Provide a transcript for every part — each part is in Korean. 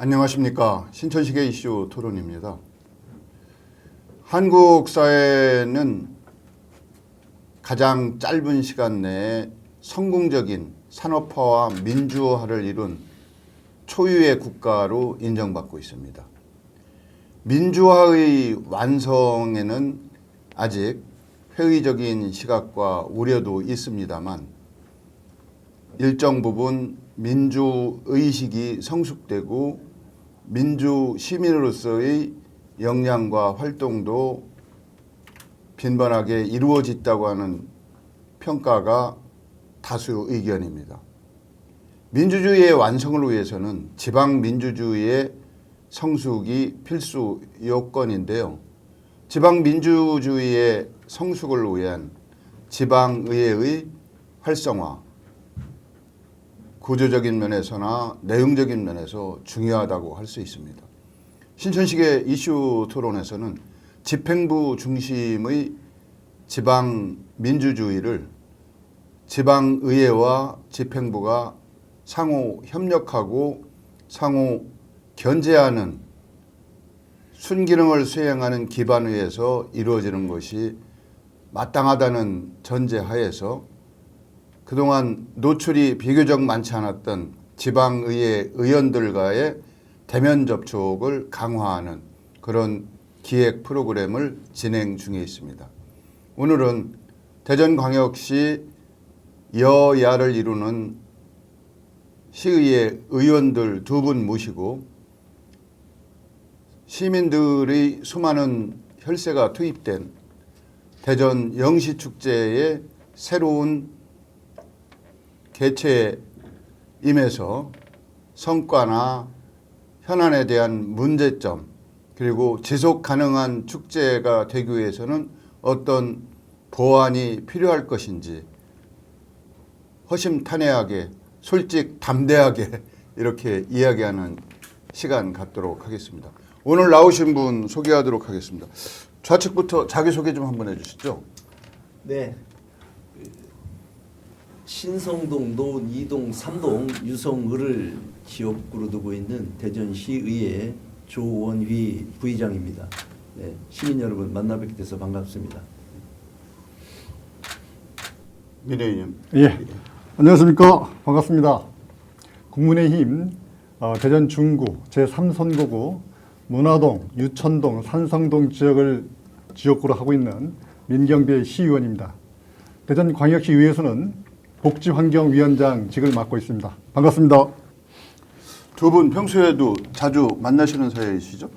안녕하십니까. 신천식의 이슈 토론입니다. 한국 사회는 가장 짧은 시간 내에 성공적인 산업화와 민주화를 이룬 초유의 국가로 인정받고 있습니다. 민주화의 완성에는 아직 회의적인 시각과 우려도 있습니다만 일정 부분 민주의식이 성숙되고 민주 시민으로서의 역량과 활동도 빈번하게 이루어졌다고 하는 평가가 다수 의견입니다. 민주주의의 완성을 위해서는 지방민주주의의 성숙이 필수 요건인데요. 지방민주주의의 성숙을 위한 지방의회의 활성화, 구조적인 면에서나 내용적인 면에서 중요하다고 할 수 있습니다. 신천식의 이슈 토론에서는 집행부 중심의 지방민주주의를 지방의회와 집행부가 상호 협력하고 상호 견제하는 순기능을 수행하는 기반 위에서 이루어지는 것이 마땅하다는 전제하에서 그동안 노출이 비교적 많지 않았던 지방의회 의원들과의 대면 접촉을 강화하는 그런 기획 프로그램을 진행 중에 있습니다. 오늘은 대전광역시 여야를 이루는 시의회 의원들 두 분 모시고 시민들의 수많은 혈세가 투입된 대전 영시축제의 새로운 개최임에서 성과나 현안에 대한 문제점 그리고 지속 가능한 축제가 되기 위해서는 어떤 보완이 필요할 것인지 허심탄회하게 솔직 담대하게 이렇게 이야기하는 시간 갖도록 하겠습니다. 오늘 나오신 분 소개하도록 하겠습니다. 좌측부터 자기소개 좀 한번 해주시죠. 네. 신성동, 노원, 2동, 3동 유성을을 지역구로 두고 있는 대전시의회 조원휘 부의장입니다. 네, 시민 여러분 만나 뵙게 돼서 반갑습니다. 민혜님. 예, 안녕하십니까. 반갑습니다. 국민의힘 대전 중구 제3선거구 문화동, 유천동, 산성동 지역을 지역구로 하고 있는 민경배 시의원입니다. 대전광역시의회에서는 복지환경위원장직을 맡고 있습니다. 반갑습니다. 두 분 평소에도 자주 만나시는 사이이시죠?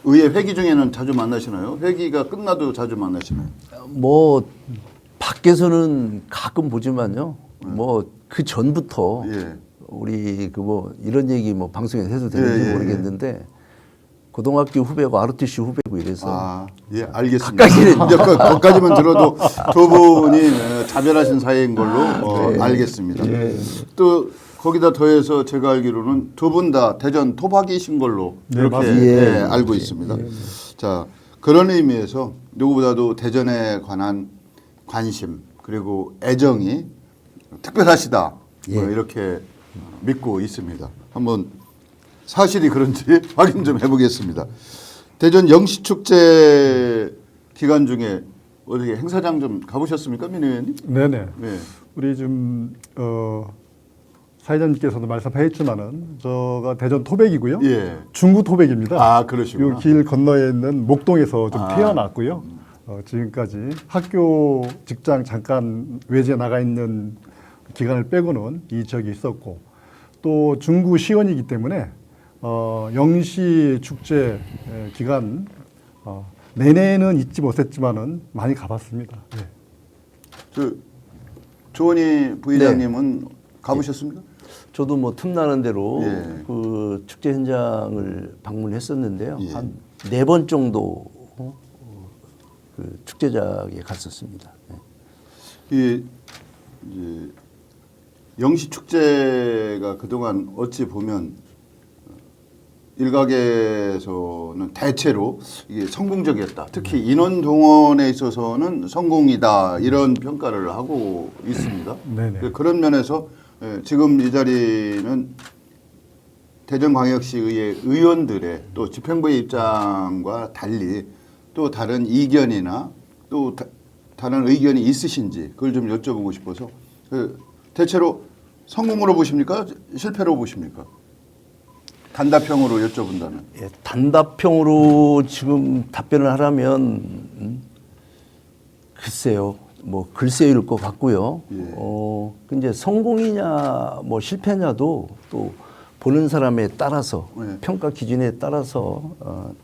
의회 회기 중에는 자주 만나시나요? 회기가 끝나도 자주 만나시나요? 뭐 밖에서는 가끔 보지만요. 뭐 그 전부터 예. 우리 그 뭐 이런 얘기 뭐 방송에서 해도 되는지 모르겠는데 고등학교 후배고 ROTC 후배고 이래서 예, 알겠습니다. 이제 거기까지만 들어도 두 분이 자별하신 사이인 걸로 네. 알겠습니다. 예. 또 거기다 더해서 제가 알기로는 두 분 다 대전 토박이신 걸로 네, 이렇게 맞습니다. 알고 있습니다. 자, 그런 의미에서 누구보다도 대전에 관한 관심 그리고 애정이 특별하시다 뭐 이렇게 믿고 있습니다. 한번 사실이 그런지 확인 좀 해보겠습니다. 대전 영시축제 기간 중에 어떻게 행사장 좀 가보셨습니까, 민 의원님? 네네. 네. 우리 좀 사회자님께서도 말씀하셨지만은 저가 대전 토백이고요. 예. 중구 토백입니다. 아, 그러시구나. 이 길 건너에 있는 목동에서 좀 태어났고요. 지금까지 학교, 직장 잠깐 외지에 나가 있는 기간을 빼고는 이 지역에 있었고 또 중구 시원이기 때문에 영시 축제 기간 내내는 잊지 못했지만은 많이 가봤습니다. 네. 그 조원희 부의장님은 가보셨습니까? 저도 뭐 틈나는 대로 예. 그 축제 현장을 방문했었는데요. 예. 한 4번 정도 그 축제장에 갔었습니다. 네. 이 영시 축제가 그동안 어찌 보면 일각에서는 대체로 이게 성공적이었다. 특히 인원 동원에 있어서는 성공이다. 이런 평가를 하고 있습니다. 네네. 그런 면에서 지금 이 자리는 대전광역시의회 의원들의 또 집행부의 입장과 달리 또 다른 이견이나 또 다른 의견이 있으신지 그걸 좀 여쭤보고 싶어서 대체로 성공으로 보십니까? 실패로 보십니까? 단답형으로 여쭤본다면. 예, 단답형으로 지금 답변을 하라면 글쎄요. 뭐 글쎄일 것 같고요. 예. 이제 성공이냐 뭐 실패냐도 또 보는 사람에 따라서 예. 평가 기준에 따라서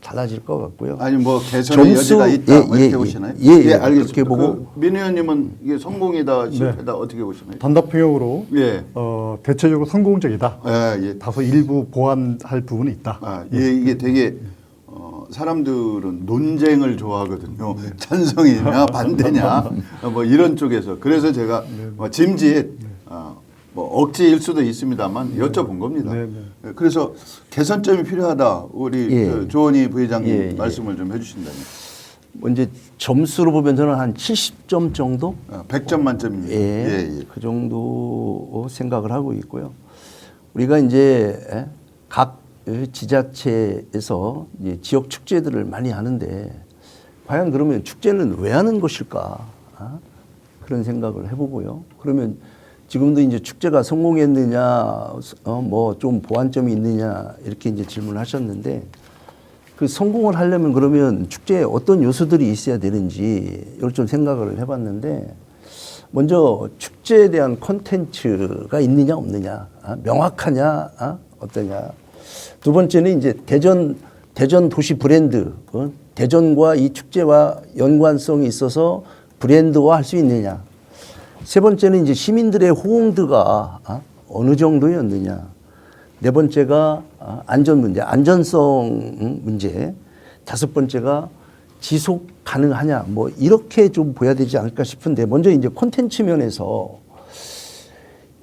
달라질 것 같고요. 아니 뭐 개선의 여지가 있다 뭐 이렇게 보시나요? 알겠습니다. 그렇게 보고 민 의원님은 이게 성공이다 실패다 어떻게 보시나요? 단답형으로 예. 대체적으로 성공적이다. 예, 예. 다소 일부 보완할 부분이 있다. 아, 예, 이게 되게 사람들은 논쟁을 좋아하거든요. 찬성이냐 반대냐 뭐 이런 쪽에서 그래서 제가 짐짓 뭐 억지일 수도 있습니다만 여쭤본 겁니다. 네, 그래서 개선점이 필요하다. 우리 예. 조원희 부회장님 예, 말씀을 좀 해주신다면. 뭐 이제 점수로 보면 저는 한 70점 정도 100점 만점입니다. 예, 그 정도 생각을 하고 있고요. 우리가 이제 각 지자체에서 이제 지역 축제들을 많이 하는데 과연 그러면 축제는 왜 하는 것일까? 그런 생각을 해보고요. 그러면 지금도 이제 축제가 성공했느냐, 뭐 좀 보완점이 있느냐 이렇게 이제 질문하셨는데 그 성공을 하려면 그러면 축제에 어떤 요소들이 있어야 되는지 이걸 좀 생각을 해봤는데 먼저 축제에 대한 콘텐츠가 있느냐 없느냐, 명확하냐, 어떠냐. 두 번째는 이제 대전 도시 브랜드, 대전과 이 축제와 연관성이 있어서 브랜드화 할 수 있느냐. 세 번째는 이제 시민들의 호응도가 어느 정도였느냐. 네 번째가 안전 문제, 안전성 문제. 다섯 번째가 지속 가능하냐. 뭐 이렇게 좀 보여야 되지 않을까 싶은데 먼저 이제 콘텐츠 면에서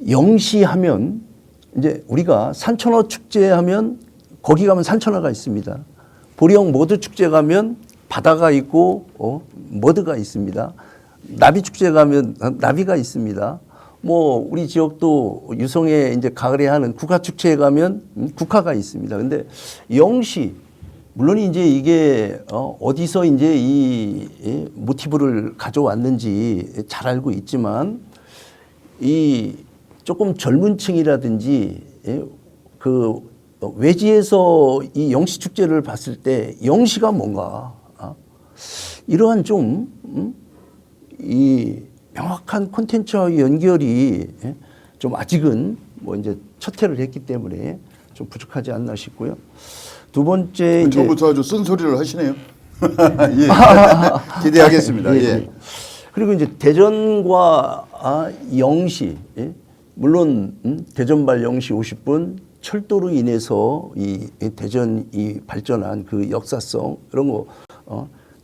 영시하면 이제 우리가 산천어 축제하면 거기 가면 산천어가 있습니다. 보령 모두 축제 가면 바다가 있고 머드가 있습니다. 나비 축제 가면 나비가 있습니다. 뭐 우리 지역도 유성에 이제 가을에 하는 국화 축제에 가면 국화가 있습니다. 근데 영시 물론 이제 이게 어디서 이제 이 모티브를 가져왔는지 잘 알고 있지만 이 조금 젊은 층이라든지 그 외지에서 이 영시 축제를 봤을 때 영시가 뭔가 이러한 좀 이 명확한 콘텐츠와 연결이 좀 아직은 뭐 이제 첫 해를 했기 때문에 좀 부족하지 않나 싶고요. 두 번째 이제 처음부터 아주 쓴소리를 하시네요. 예. 기대하겠습니다. 예. 그리고 이제 대전과 영시 물론 대전발 영시 50분 철도로 인해서 이 대전이 발전한 그 역사성 이런 거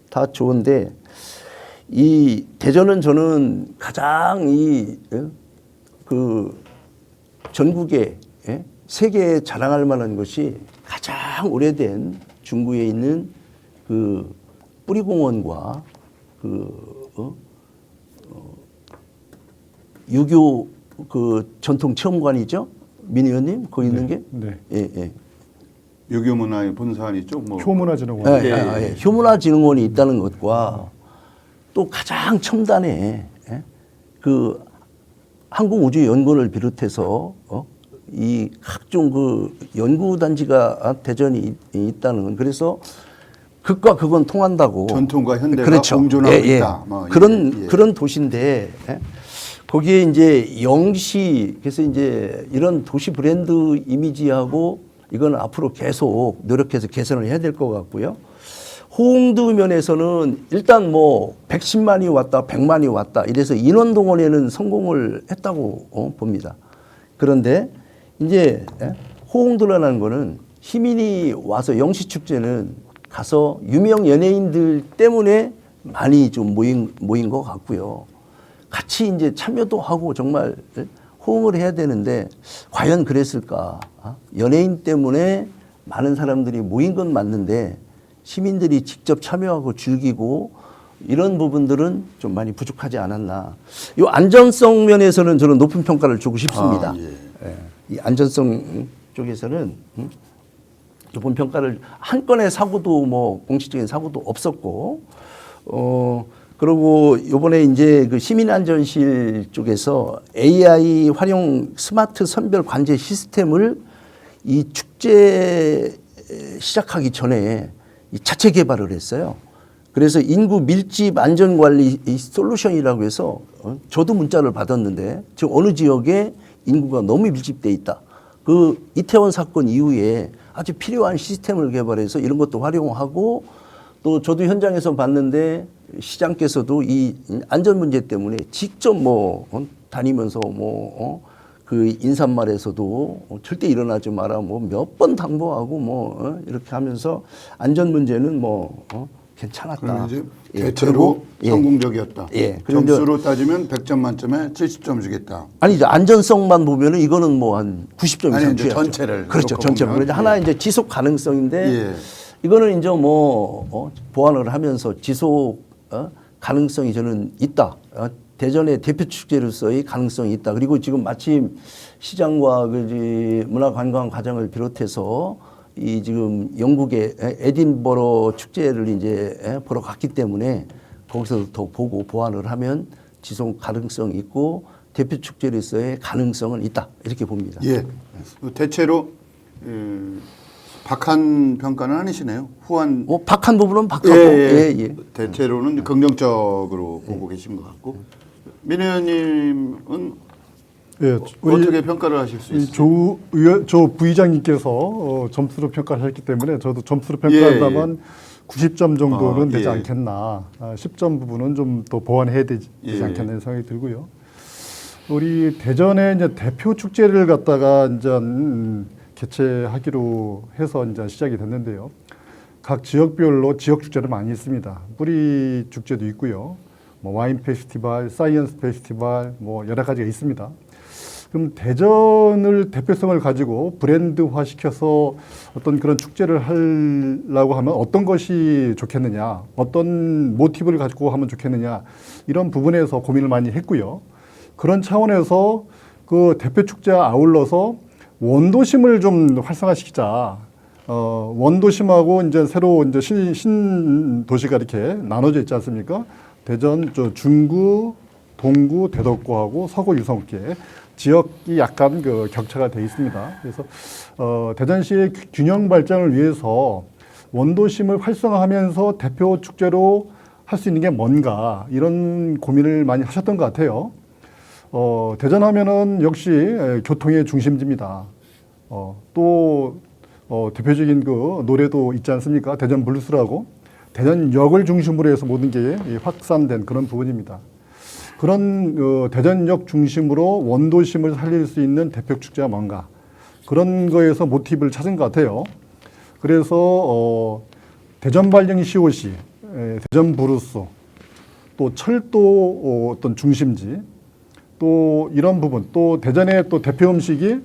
다 좋은데 이 대전은 저는 가장 그 전국에 세계에 자랑할 만한 것이 가장 오래된 중구에 있는 그 뿌리공원과 그 유교 그 전통 체험관이죠. 민 의원님 거기 있는 게 네. 예. 유교문화의 본사는 있죠. 뭐 효문화진흥원. 효문화진흥원이 있다는 것과 또 가장 첨단의 그 항공우주연구원을 비롯해서 이 각종 그 연구단지가 대전이 있다는 그래서 극과 극은 통한다고 전통과 현대가 그렇죠. 공존하고 있다. 뭐 그런 도시인데 거기에 이제 영시 그래서 이제 이런 도시 브랜드 이미지하고 이건 앞으로 계속 노력해서 개선을 해야 될 것 같고요. 호응도 면에서는 일단 뭐 110만이 왔다, 100만이 왔다 이래서 인원 동원에는 성공을 했다고 봅니다. 그런데 이제 호응도라는 거는 시민이 와서 영시축제는 가서 유명 연예인들 때문에 많이 좀 모인 것 같고요. 같이 이제 참여도 하고 정말 호응을 해야 되는데 과연 그랬을까? 연예인 때문에 많은 사람들이 모인 건 맞는데 시민들이 직접 참여하고 즐기고 이런 부분들은 좀 많이 부족하지 않았나. 이 안전성 면에서는 저는 높은 평가를 주고 싶습니다. 이 안전성 쪽에서는 이번 평가를 한 건의 사고도 뭐 공식적인 사고도 없었고 그리고 요번에 이제 그 시민안전실 쪽에서 AI 활용 스마트 선별 관제 시스템을 이 축제 시작하기 전에 이 자체 개발을 했어요. 그래서 인구 밀집 안전관리 이 솔루션이라고 해서 저도 문자를 받았는데 지금 어느 지역에 인구가 너무 밀집돼 있다. 그 이태원 사건 이후에 아주 필요한 시스템을 개발해서 이런 것도 활용하고 또 저도 현장에서 봤는데 시장께서도 이 안전 문제 때문에 직접 뭐 다니면서 그 인사말에서도 절대 일어나지 마라 뭐 몇 번 당부하고 뭐 이렇게 하면서 안전 문제는 뭐 괜찮았다. 그러면 이제 예, 대체로 그리고, 성공적이었다. 예, 그리고 점수로 따지면 100점 만점에 70점 주겠다. 아니 이제 안전성만 보면은 이거는 뭐 한 90점 아니, 이상 이제 줘야죠. 전체를 그렇죠. 놓고 전체. 보면. 그래서 하나 이제 지속 가능성인데 예. 이거는 이제 뭐 보완을 하면서 지속 가능성이 저는 있다. 대전의 대표 축제로서의 가능성이 있다. 그리고 지금 마침 시장과 그 문화관광과장을 비롯해서 이 지금 영국의 에딘버러 축제를 이제 보러 갔기 때문에 거기서 더 보고 보완을 하면 지속 가능성이 있고 대표 축제로서의 가능성은 있다. 이렇게 봅니다. 예. 대체로 박한 평가는 아니시네요. 후한 박한 부분은 박하고 예. 대체로는 긍정적으로 보고 계신 것 같고 민의원님은 예, 어떻게 평가를 하실 수 있어요? 조 부의장님께서 점수로 평가를 했기 때문에 저도 점수로 평가한다면 90점 정도는 되지 예. 않겠나. 10점 부분은 좀 더 보완해야 되지 않겠나 생각이 들고요. 우리 대전에 이제 대표 축제를 갖다가 이제 개최하기로 해서 이제 시작이 됐는데요. 각 지역별로 지역 축제를 많이 있습니다. 뿌리 축제도 있고요. 뭐 와인 페스티벌, 사이언스 페스티벌, 뭐 여러 가지가 있습니다. 그럼 대전을 대표성을 가지고 브랜드화 시켜서 어떤 그런 축제를 하려고 하면 어떤 것이 좋겠느냐, 어떤 모티브를 가지고 하면 좋겠느냐, 이런 부분에서 고민을 많이 했고요. 그런 차원에서 그 대표 축제와 아울러서 원도심을 좀 활성화시키자. 원도심하고 이제 새로 이제 신도시가 이렇게 나눠져 있지 않습니까? 대전, 중구, 동구, 대덕구하고 서구, 유성구에 지역이 약간 그 격차가 돼 있습니다. 그래서 대전시의 균형 발전을 위해서 원도심을 활성화하면서 대표 축제로 할 수 있는 게 뭔가 이런 고민을 많이 하셨던 것 같아요. 대전하면은 역시 교통의 중심지입니다. 또 대표적인 그 노래도 있지 않습니까? 대전 블루스라고 대전역을 중심으로 해서 모든 게 확산된 그런 부분입니다. 그런 대전역 중심으로 원도심을 살릴 수 있는 대표 축제가 뭔가 그런 거에서 모티브를 찾은 것 같아요. 그래서 대전 발령 COC, 대전 브루스, 또 철도 어떤 중심지, 또 이런 부분, 또 대전의 또 대표 음식이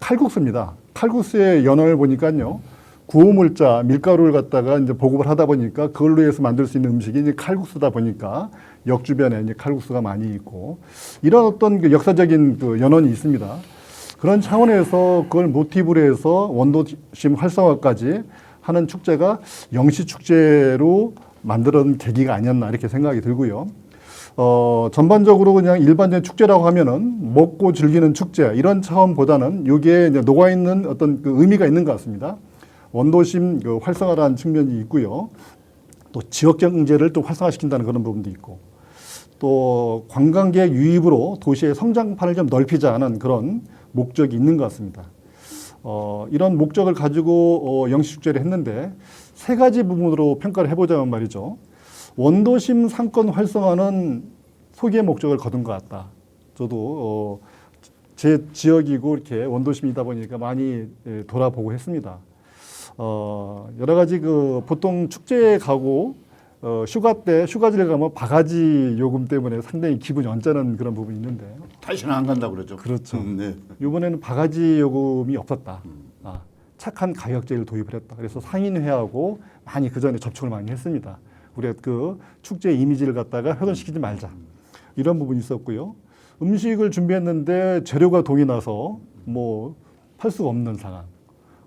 칼국수입니다. 칼국수의 연원을 보니까요. 구호물자, 밀가루를 갖다가 이제 보급을 하다 보니까 그걸로 해서 만들 수 있는 음식이 이제 칼국수다 보니까 역 주변에 이제 칼국수가 많이 있고 이런 어떤 그 역사적인 그 연원이 있습니다. 그런 차원에서 그걸 모티브로 해서 원도심 활성화까지 하는 축제가 영시축제로 만들어낸 계기가 아니었나 이렇게 생각이 들고요. 전반적으로 그냥 일반적인 축제라고 하면은 먹고 즐기는 축제 이런 차원보다는 여기에 이제 녹아있는 어떤 그 의미가 있는 것 같습니다. 원도심 그 활성화라는 측면이 있고요. 또 지역 경제를 또 활성화시킨다는 그런 부분도 있고 또 관광객 유입으로 도시의 성장판을 좀 넓히자는 그런 목적이 있는 것 같습니다. 이런 목적을 가지고 영시축제를 했는데 세 가지 부분으로 평가를 해보자면 말이죠. 원도심 상권 활성화는 소기의 목적을 거둔 것 같다. 저도 제 지역이고 이렇게 원도심이다 보니까 많이 돌아보고 했습니다. 여러 가지 그 보통 축제에 가고 휴가 때 휴가지를 가면 바가지 요금 때문에 상당히 기분이 언짢은 그런 부분이 있는데 다시는 안 간다 그러죠. 그렇죠. 네. 이번에는 바가지 요금이 없었다. 착한 가격제를 도입을 했다. 그래서 상인회하고 많이 그 전에 접촉을 많이 했습니다. 우리가 그 축제 이미지를 갖다가 훼손시키지 말자. 이런 부분이 있었고요. 음식을 준비했는데 재료가 동이 나서 뭐 할 수가 없는 상황.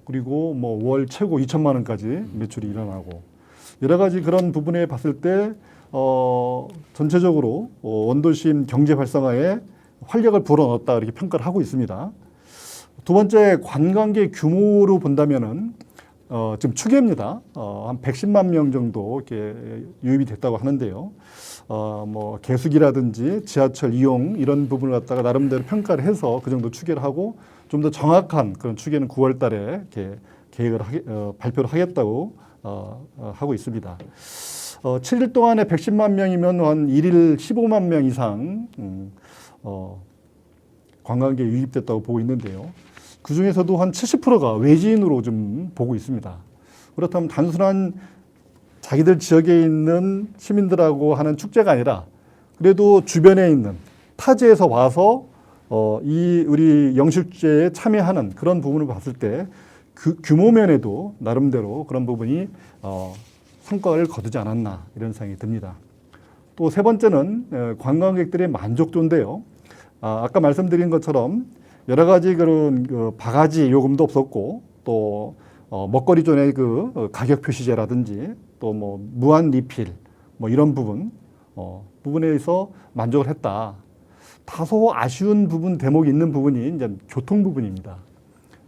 그리고 뭐 월 최고 2천만 원까지 매출이 일어나고 여러 가지 그런 부분에 봤을 때 전체적으로 원도심 경제 활성화에 활력을 불어넣었다 이렇게 평가를 하고 있습니다. 두 번째 관광객 규모로 본다면은 지금 추계입니다. 한 110만 명 정도 이렇게 유입이 됐다고 하는데요. 뭐 개수기라든지 지하철 이용 이런 부분을 갖다가 나름대로 평가를 해서 그 정도 추계를 하고 좀 더 정확한 그런 추계는 9월달에 이렇게 계획을 발표를 하겠다고 하고 있습니다. 7일 동안에 110만 명이면 한 1일 15만 명 이상 관광객 유입됐다고 보고 있는데요. 그 중에서도 한 70%가 외지인으로 좀 보고 있습니다. 그렇다면 단순한 자기들 지역에 있는 시민들하고 하는 축제가 아니라 그래도 주변에 있는 타지에서 와서 이 우리 영시축제에 참여하는 그런 부분을 봤을 때 그 규모 면에도 나름대로 그런 부분이 성과를 거두지 않았나 이런 생각이 듭니다. 또 세 번째는 관광객들의 만족도인데요. 아까 말씀드린 것처럼 여러 가지 그런 바가지 요금도 없었고 또 먹거리 존의 그 가격 표시제라든지 또 뭐 무한 리필 뭐 이런 부분에서 만족을 했다. 다소 아쉬운 부분 대목이 있는 부분이 이제 교통 부분입니다.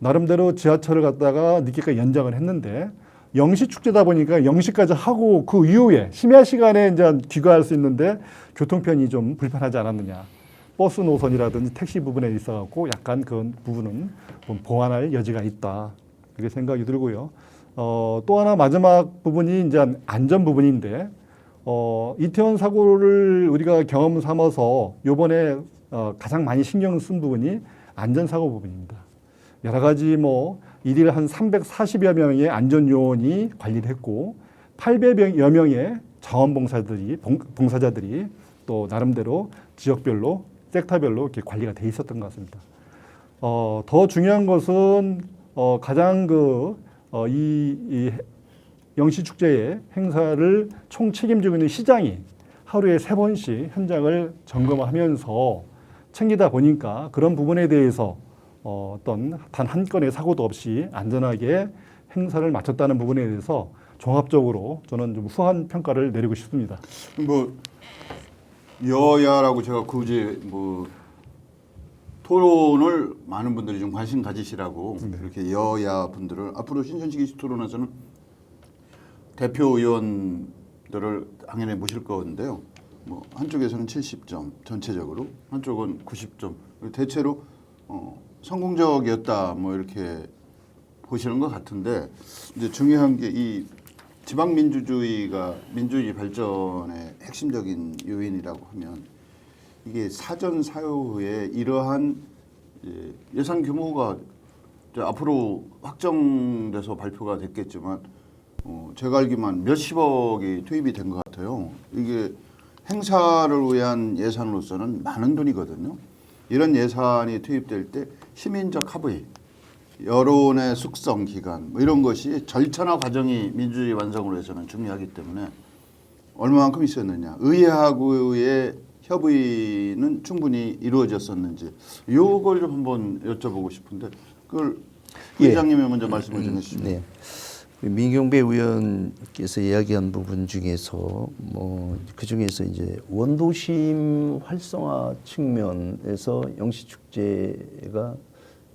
나름대로 지하철을 갖다가 늦게까지 연장을 했는데 영시 축제다 보니까 영시까지 하고 그 이후에 심야 시간에 이제 귀가할 수 있는데 교통편이 좀 불편하지 않았느냐. 버스 노선이라든지 택시 부분에 있어갖고 약간 그런 부분은 좀 보완할 여지가 있다. 그렇게 생각이 들고요. 또 하나 마지막 부분이 이제 안전 부분인데, 이태원 사고를 우리가 경험 삼아서 요번에 가장 많이 신경 쓴 부분이 안전사고 부분입니다. 여러 가지 뭐 일일 한 340여 명의 안전요원이 관리를 했고 800여 명의 자원봉사자들이 또 나름대로 지역별로 섹터별로 이렇게 관리가 돼 있었던 것 같습니다. 더 중요한 것은 가장 이 영시축제의 행사를 총 책임지고 있는 시장이 하루에 3번씩 현장을 점검하면서 챙기다 보니까 그런 부분에 대해서 어떤 단 한 건의 사고도 없이 안전하게 행사를 마쳤다는 부분에 대해서 종합적으로 저는 좀 후한 평가를 내리고 싶습니다. 뭐 여야라고 제가 굳이 뭐 토론을 많은 분들이 좀 관심 가지시라고 이렇게 여야 분들을 앞으로 신천식 이슈 토론에서는 대표 의원들을 당연히 모실 건데요. 뭐 한쪽에서는 70점 전체적으로, 한쪽은 90점. 대체로 성공적이었다 뭐 이렇게 보시는 것 같은데 이제 중요한 게 이 지방 민주주의가 민주주의 발전의 핵심적인 요인이라고 하면 이게 사전 사후에 이러한 예산 규모가 앞으로 확정돼서 발표가 됐겠지만 제가 알기만 몇십억이 투입이 된 것 같아요. 이게 행사를 위한 예산으로서는 많은 돈이거든요. 이런 예산이 투입될 때 시민적 합의, 여론의 숙성 기간 뭐 이런 것이 절차나 과정이 민주주의 완성으로 해서는 중요하기 때문에 얼마만큼 있었느냐, 의회하고의 협의는 충분히 이루어졌었는지 이걸 좀 한번 여쭤보고 싶은데 그걸 회장님이 먼저 말씀을 좀 해주시면. 네. 민경배 의원께서 이야기한 부분 중에서 그 중에서 이제 원도심 활성화 측면에서 영시축제가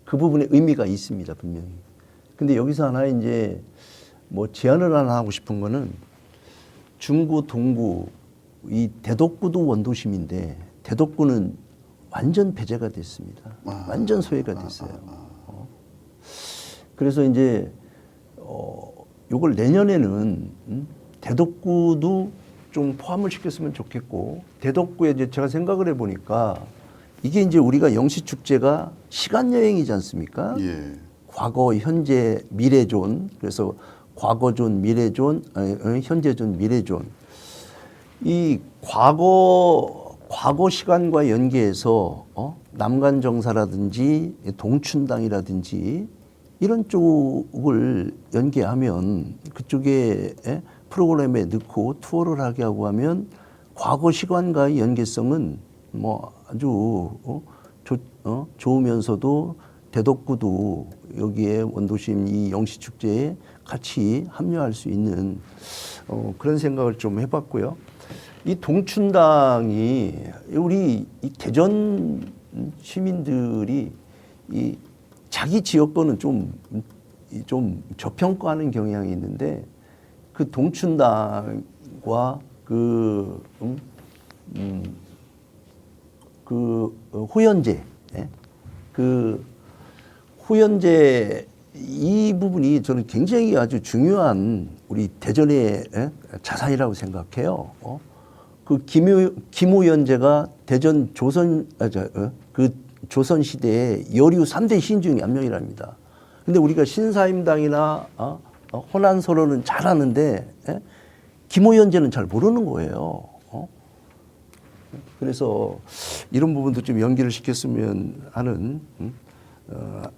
그 부분에 의미가 있습니다, 분명히. 근데 여기서 하나 이제 제안을 하나 하고 싶은 거는 중구, 동구, 이 대덕구도 원도심인데 대덕구는 완전 폐쇄가 됐습니다. 완전 소외가 됐어요. 그래서 이제 요걸 내년에는 대덕구도 좀 포함을 시켰으면 좋겠고 대덕구에 이제 제가 생각을 해보니까 이게 이제 우리가 영시축제가 시간여행이지 않습니까? 예. 과거, 현재, 미래존. 그래서 과거존, 미래존, 현재존, 미래존. 이 과거 시간과 연계해서 남간정사라든지 동춘당이라든지 이런 쪽을 연계하면 그쪽에 프로그램에 넣고 투어를 하게 하고 하면 과거 시간과의 연계성은 아주 좋으면서도 대덕구도 여기에 원도심 이 영시축제에 같이 합류할 수 있는 그런 생각을 좀 해봤고요. 이 동춘당이 우리 이 대전 시민들이 이 자기 지역 거는 좀 저평가하는 경향이 있는데 그 동춘당과 그 호연제, 예? 그 호연제 이 부분이 저는 굉장히 아주 중요한 우리 대전의 자산이라고 생각해요. 그 김호연제가 대전 그 조선 시대의 여류 3대 신 중에 한 명이랍니다. 근데 우리가 신사임당이나 호난서로는 잘 아는데 김호연제는 잘 모르는 거예요. 그래서 이런 부분도 좀 연기를 시켰으면 하는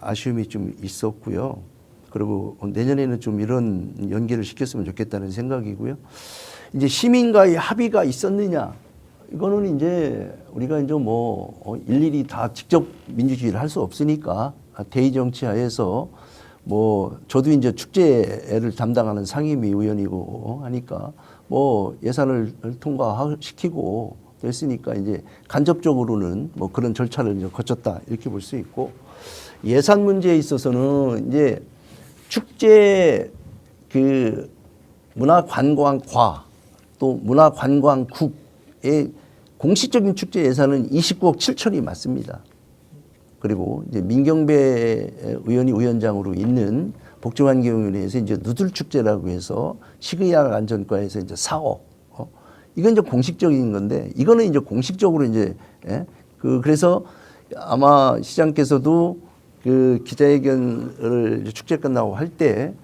아쉬움이 좀 있었고요. 그리고 내년에는 좀 이런 연기를 시켰으면 좋겠다는 생각이고요. 이제 시민과의 합의가 있었느냐? 이거는 이제 우리가 이제 뭐 일일이 다 직접 민주주의를 할 수 없으니까 대의 정치하에서 뭐 저도 이제 축제를 담당하는 상임위 의원이고 하니까 뭐 예산을 통과시키고 됐으니까 이제 간접적으로는 뭐 그런 절차를 이제 거쳤다 이렇게 볼 수 있고 예산 문제에 있어서는 이제 축제 그 문화관광과 또 문화관광국의 공식적인 축제 예산은 29억 7천이 맞습니다. 그리고 이제 민경배 의원이 위원장으로 있는 복지환경위원회에서 이제 누들축제라고 해서 식의약안전과에서 이제 4억. 이건 이제 공식적인 건데 이거는 이제 공식적으로 이제 그래서 아마 시장께서도 그 기자회견을 축제 끝나고 할 때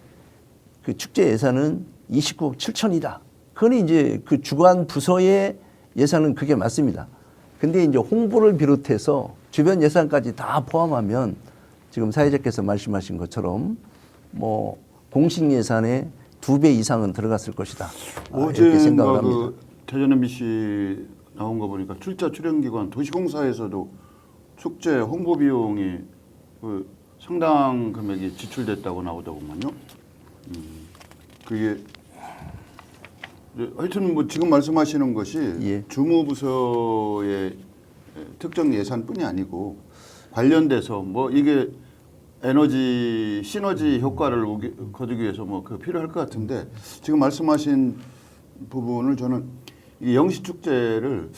그 축제 예산은 29억 7천이다. 그건 이제 그 주관 부서의 예산은 그게 맞습니다. 근데 이제 홍보를 비롯해서 주변 예산까지 다 포함하면 지금 사회자께서 말씀하신 것처럼 뭐 공식 예산의 2배 이상은 들어갔을 것이다. 이렇게 생각을 합니다. 그 대전 MBC 나온 거 보니까 출자출연기관 도시공사에서도 축제 홍보 비용이 그 상당 금액이 지출됐다고 나오더구만요. 그게 하여튼 뭐 지금 말씀하시는 것이 예. 주무부서의 특정 예산뿐이 아니고 관련돼서 뭐 이게 에너지 시너지 효과를 거두기 위해서 뭐 그 필요할 것 같은데 지금 말씀하신 부분을 저는 이 영시축제를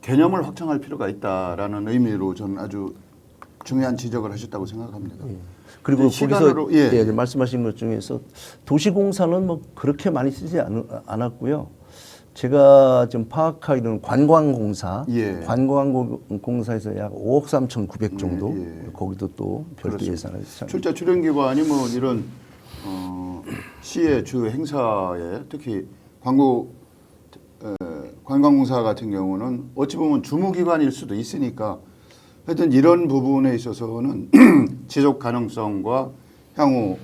개념을 확장할 필요가 있다라는 의미로 저는 아주 중요한 지적을 하셨다고 생각합니다. 그리고 시간으로, 거기서 예. 말씀하신 것 중에서 도시공사는 뭐 그렇게 많이 쓰지 않았고요. 제가 좀 파악하기로는 관광공사, 예. 관광공사에서 약 5억 3,900 정도, 예. 거기도 또 별도 그렇습니다. 예산을 출자 출연기관이 뭐 이런 시의 주 행사에 특히 관광공사 같은 경우는 어찌 보면 주무기관일 수도 있으니까 하여튼 이런 부분에 있어서는 지속 가능성과 향후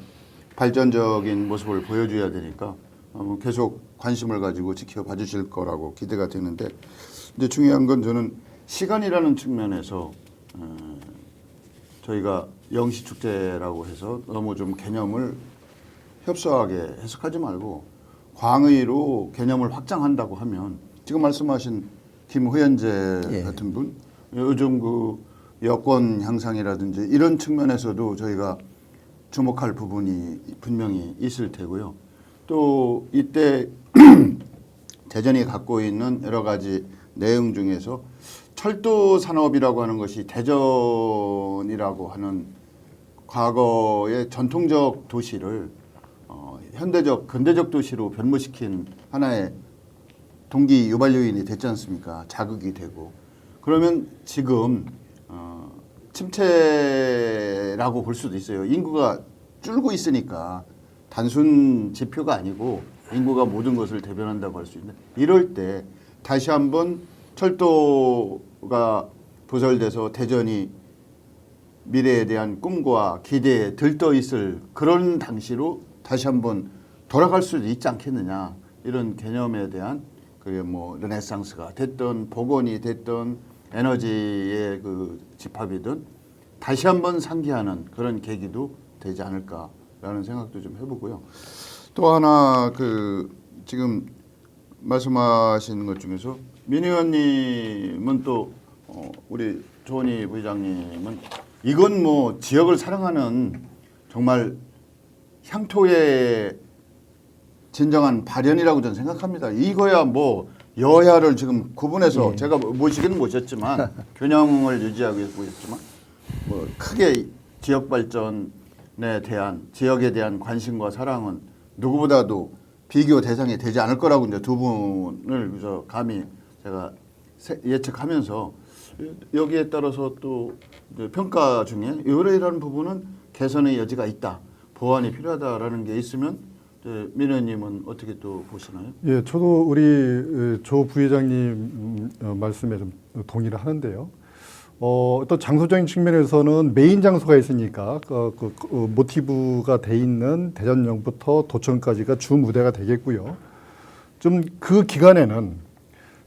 발전적인 모습을 보여줘야 되니까 계속 관심을 가지고 지켜봐 주실 거라고 기대가 되는데 이제 중요한 건 저는 시간이라는 측면에서 저희가 영시축제라고 해서 너무 좀 개념을 협소하게 해석하지 말고 광의로 개념을 확장한다고 하면 지금 말씀하신 김호연재 예. 같은 분 요즘 그 여권 향상이라든지 이런 측면에서도 저희가 주목할 부분이 분명히 있을 테고요. 또 이때 대전이 갖고 있는 여러 가지 내용 중에서 철도 산업이라고 하는 것이 대전이라고 하는 과거의 전통적 도시를 현대적 근대적 도시로 변모시킨 하나의 동기 유발 요인이 됐지 않습니까? 자극이 되고 그러면 지금 침체라고 볼 수도 있어요. 인구가 줄고 있으니까 단순 지표가 아니고 인구가 모든 것을 대변한다고 할 수 있는 이럴 때 다시 한번 철도가 부설돼서 대전이 미래에 대한 꿈과 기대에 들떠 있을 그런 당시로 다시 한번 돌아갈 수도 있지 않겠느냐 이런 개념에 대한 그게 뭐 르네상스가 됐던 복원이 됐던 에너지의 그 집합이든 다시 한번 상기하는 그런 계기도 되지 않을까라는 생각도 좀 해보고요. 또 하나 지금 말씀하시는 것 중에서 민 의원님은 또 우리 조원희 부의장님은 이건 뭐 지역을 사랑하는 정말 향토의 진정한 발현이라고 저는 생각합니다. 이거야 뭐 여야를 지금 구분해서 제가 모시기는 모셨지만 균형을 유지하기 위해서 모셨지만 뭐 크게 지역 발전에 대한 지역에 대한 관심과 사랑은 누구보다도 비교 대상이 되지 않을 거라고 이제 두 분을 그래서 감히 제가 예측하면서 여기에 따라서 또 평가 중에 이러이러한 부분은 개선의 여지가 있다, 보완이 필요하다라는 게 있으면 민 의원님은 어떻게 또 보시나요? 예, 저도 우리 조 부회장님 말씀에 좀 동의를 하는데요. 어떤 장소적인 측면에서는 메인 장소가 있으니까 모티브가 돼 있는 대전역부터 도청까지가 주 무대가 되겠고요. 좀 그 기간에는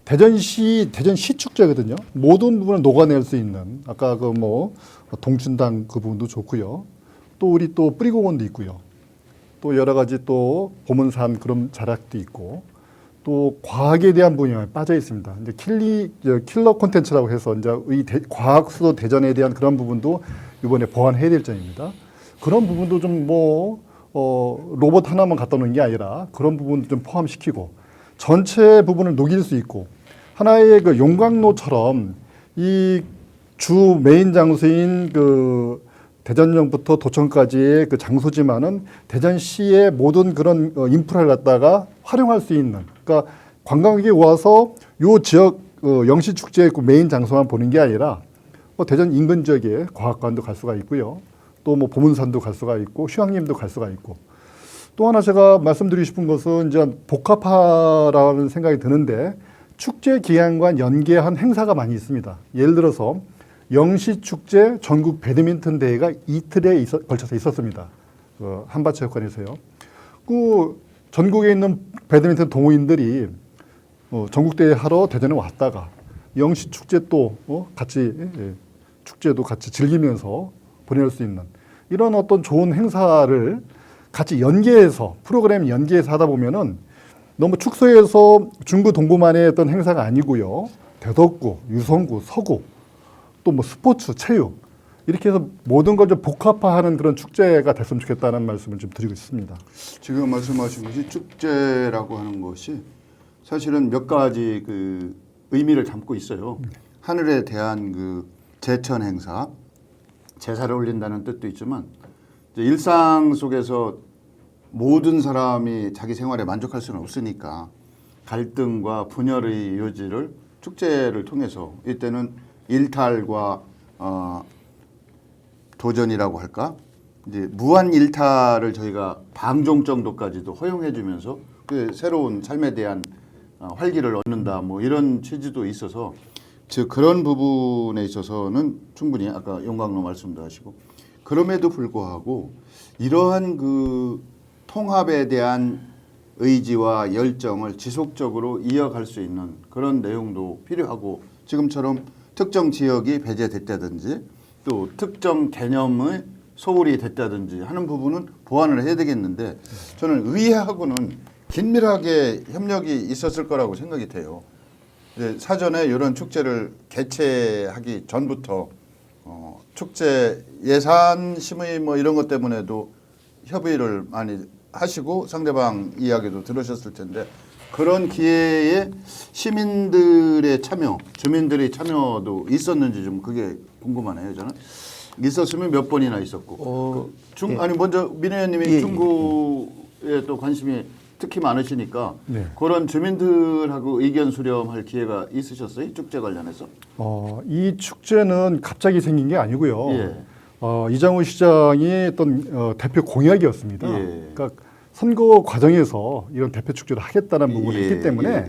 대전시 축제거든요. 모든 부분을 녹아낼 수 있는 아까 동춘당 그 부분도 좋고요. 또 우리 또 뿌리공원도 있고요. 또 여러 가지 또 보문산 그런 자락도 있고 또 과학에 대한 분야에 빠져 있습니다. 이제 킬러 콘텐츠라고 해서 이제 과학 수도 대전에 대한 그런 부분도 이번에 보완해야 될 점입니다. 그런 부분도 좀 로봇 하나만 갖다 놓은 게 아니라 그런 부분도 좀 포함시키고 전체 부분을 녹일 수 있고 하나의 용광로처럼 이 주 메인 장소인 대전역부터 도청까지의 장소지만은 대전시의 모든 그런 인프라를 갖다가 활용할 수 있는, 그러니까 관광객이 와서 요 지역 영시축제의 메인 장소만 보는 게 아니라 대전 인근 지역에 과학관도 갈 수가 있고요. 또 보문산도 갈 수가 있고 휴양림도 갈 수가 있고 또 하나 제가 말씀드리고 싶은 것은 이제 복합화라는 생각이 드는데 축제 기간과 연계한 행사가 많이 있습니다. 예를 들어서 영시축제 전국 배드민턴 대회가 이틀에 걸쳐서 있었습니다. 한밭체육관에서요. 전국에 있는 배드민턴 동호인들이 전국대회 하러 대전에 왔다가 영시축제 또 같이 축제도 같이 즐기면서 보낼 수 있는 이런 어떤 좋은 행사를 같이 연계해서 프로그램 연계해서 하다 보면은 너무 축소해서 중구 동구만의 어떤 행사가 아니고요. 대덕구, 유성구, 서구 또 스포츠, 체육 이렇게 해서 모든 걸 좀 복합화하는 그런 축제가 됐으면 좋겠다는 말씀을 좀 드리고 있습니다. 지금 말씀하신 것이 축제라고 하는 것이 사실은 몇 가지 의미를 담고 있어요. 하늘에 대한 제천 행사, 제사를 올린다는 뜻도 있지만 일상 속에서 모든 사람이 자기 생활에 만족할 수는 없으니까 갈등과 분열의 요지를 축제를 통해서 이때는 일탈과 도전이라고 할까? 이제 무한 일탈을 저희가 방종 정도까지도 허용해주면서 새로운 삶에 대한 활기를 얻는다 이런 취지도 있어서 즉 그런 부분에 있어서는 충분히 아까 용광로 말씀도 하시고 그럼에도 불구하고 이러한 통합에 대한 의지와 열정을 지속적으로 이어갈 수 있는 그런 내용도 필요하고 지금처럼 특정 지역이 배제됐다든지 또 특정 개념의 소홀히 됐다든지 하는 부분은 보완을 해야 되겠는데 저는 의회하고는 긴밀하게 협력이 있었을 거라고 생각이 돼요. 사전에 이런 축제를 개최하기 전부터 축제 예산 심의 이런 것 때문에도 협의를 많이 하시고 상대방 이야기도 들으셨을 텐데 그런 기회에 시민들의 참여, 주민들의 참여도 있었는지 좀 그게 궁금하네요. 저는 있었으면 몇 번이나 있었고 아니 먼저 민 의원님이 중구에 또 관심이 특히 많으시니까 그런 주민들하고 의견 수렴할 기회가 있으셨어요? 축제 관련해서? 이 축제는 갑자기 생긴 게 아니고요. 이장우 시장이 어떤 대표 공약이었습니다. 그러니까 선거 과정에서 이런 대표 축제를 하겠다는 부분이 있기 때문에